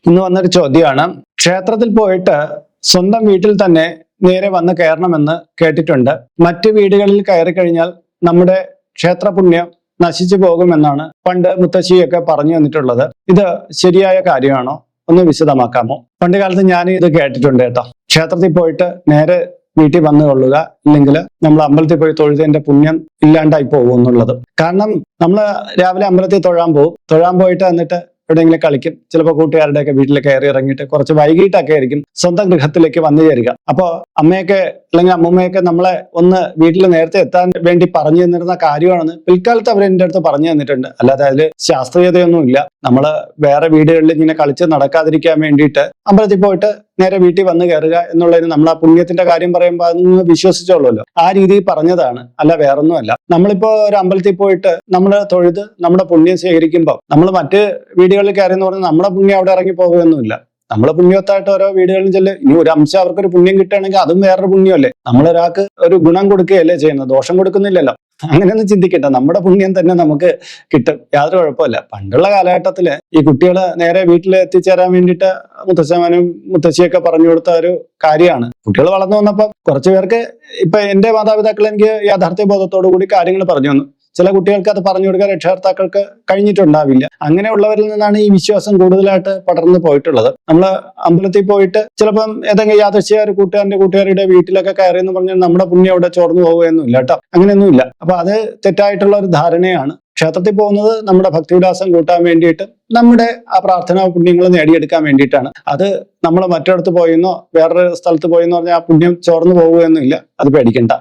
ഇന്ന് വന്നൊരു ചോദ്യമാണ്, ക്ഷേത്രത്തിൽ പോയിട്ട് സ്വന്തം വീട്ടിൽ തന്നെ നേരെ വന്ന് കയറണമെന്ന് കേട്ടിട്ടുണ്ട്. മറ്റ് വീടുകളിൽ കയറി കഴിഞ്ഞാൽ നമ്മുടെ ക്ഷേത്ര പുണ്യം നശിച്ചു പോകുമെന്നാണ് പണ്ട് മുത്തശ്ശിയൊക്കെ പറഞ്ഞു തന്നിട്ടുള്ളത്. ഇത് ശരിയായ കാര്യമാണോ? ഒന്ന് വിശദമാക്കാമോ? പണ്ട് കാലത്ത് ഞാൻ ഇത് കേട്ടിട്ടുണ്ട് കേട്ടോ. ക്ഷേത്രത്തിൽ പോയിട്ട് നേരെ വീട്ടിൽ വന്നു കൊള്ളുക, ഇല്ലെങ്കിൽ നമ്മൾ അമ്പലത്തിൽ പോയി തൊഴുതതിന്റെ പുണ്യം ഇല്ലാണ്ടായി പോകും എന്നുള്ളത്. കാരണം നമ്മൾ രാവിലെ അമ്പലത്തിൽ തൊഴാൻ പോയിട്ട് എന്നിട്ട് എവിടെയെങ്കിലും കളിക്കും, ചിലപ്പോൾ കൂട്ടുകാരുടെയൊക്കെ വീട്ടിൽ കയറി ഇറങ്ങിയിട്ട് കുറച്ച് വൈകിട്ടൊക്കെ ആയിരിക്കും സ്വന്തം ഗൃഹത്തിലേക്ക് വന്നു ചേരുക. അപ്പോൾ അമ്മയൊക്കെ അല്ലെങ്കിൽ അമ്മൂമ്മയൊക്കെ നമ്മളെ ഒന്ന് വീട്ടിൽ നേരത്തെ എത്താൻ വേണ്ടി പറഞ്ഞു തന്നിരുന്ന കാര്യമാണെന്ന് പിൽക്കാലത്ത് അവർ എൻ്റെ അടുത്ത് പറഞ്ഞു തന്നിട്ടുണ്ട്. അല്ലാതെ അതിൽ ശാസ്ത്രീയതയൊന്നുമില്ല. നമ്മൾ വേറെ വീടുകളിൽ ഇങ്ങനെ കളിച്ച് നടക്കാതിരിക്കാൻ വേണ്ടിയിട്ട് അമ്പലത്തിൽ പോയിട്ട് നേരെ വീട്ടിൽ വന്ന് കയറുക എന്നുള്ളതിന് നമ്മൾ ആ പുണ്യത്തിന്റെ കാര്യം പറയുമ്പോൾ അതൊന്ന് വിശ്വസിച്ചോളൂല്ലോ. ആ രീതിയിൽ പറഞ്ഞതാണ്, അല്ല വേറൊന്നുമല്ല. നമ്മളിപ്പോ ഒരു അമ്പലത്തിൽ പോയിട്ട് നമ്മൾ തൊഴുത് നമ്മുടെ പുണ്യം ശേഖരിക്കുമ്പോൾ നമ്മൾ മറ്റ് വീടുകളിൽ കയറി എന്ന് പറഞ്ഞാൽ നമ്മുടെ പുണ്യം അവിടെ ഇറങ്ങി പോകുകയൊന്നുമില്ല. നമ്മളെ പുണ്യത്തായിട്ട് ഓരോ വീടുകളിൽ ചെല്ലും. ഇനി ഒരു അംശം അവർക്കൊരു പുണ്യം കിട്ടുകയാണെങ്കിൽ അതും വേറൊരു പുണ്യമല്ലേ. നമ്മളൊരാൾക്ക് ഒരു ഗുണം കൊടുക്കുകയല്ലേ ചെയ്യുന്നത്, ദോഷം കൊടുക്കുന്നില്ലല്ലോ. അങ്ങനെയൊന്നും ചിന്തിക്കട്ടെ, നമ്മുടെ പുണ്യം തന്നെ നമുക്ക് കിട്ടും, യാതൊരു കുഴപ്പമില്ല. പണ്ടുള്ള കാലഘട്ടത്തില് ഈ കുട്ടികള് നേരെ വീട്ടിൽ എത്തിച്ചേരാൻ വേണ്ടിയിട്ട് മുത്തശ്ശനും മുത്തശ്ശിയൊക്കെ പറഞ്ഞു കൊടുത്ത ഒരു കാര്യമാണ്. കുട്ടികൾ വളർന്നു വന്നപ്പോൾ കുറച്ചു പേർക്ക്, ഇപ്പൊ എന്റെ മാതാപിതാക്കൾ എനിക്ക് യാഥാർത്ഥ്യ ബോധത്തോടു കൂടി കാര്യങ്ങൾ പറഞ്ഞു തന്നു. ചില കുട്ടികൾക്ക് അത് പറഞ്ഞു കൊടുക്കാൻ രക്ഷകർത്താക്കൾക്ക് കഴിഞ്ഞിട്ടുണ്ടാവില്ല. അങ്ങനെയുള്ളവരിൽ നിന്നാണ് ഈ വിശ്വാസം കൂടുതലായിട്ട് പടർന്നു പോയിട്ടുള്ളത്. നമ്മൾ അമ്പലത്തിൽ പോയിട്ട് ചിലപ്പം ഏതെങ്കിലും യാദൃശ്ചിക ഒരു കൂട്ടുകാരുടെ വീട്ടിലൊക്കെ കയറി എന്ന് പറഞ്ഞാൽ നമ്മുടെ പുണ്യം അവിടെ ചോർന്നു പോവുകയൊന്നുമില്ല കേട്ടോ. അങ്ങനെയൊന്നുമില്ല. അപ്പൊ അത് തെറ്റായിട്ടുള്ള ഒരു ധാരണയാണ്. ക്ഷേത്രത്തിൽ പോകുന്നത് നമ്മുടെ ഭക്തിവിലാസം കൂട്ടാൻ വേണ്ടിയിട്ട്, നമ്മുടെ ആ പ്രാർത്ഥനാ പുണ്യങ്ങൾ നേടിയെടുക്കാൻ വേണ്ടിയിട്ടാണ്. അത് നമ്മൾ മറ്റിടത്ത് പോയെന്നോ വേറൊരു സ്ഥലത്ത് പോയെന്ന് പറഞ്ഞാൽ ആ പുണ്യം ചോർന്നു പോവുകയൊന്നുമില്ല. അത് പേടിക്കണ്ട.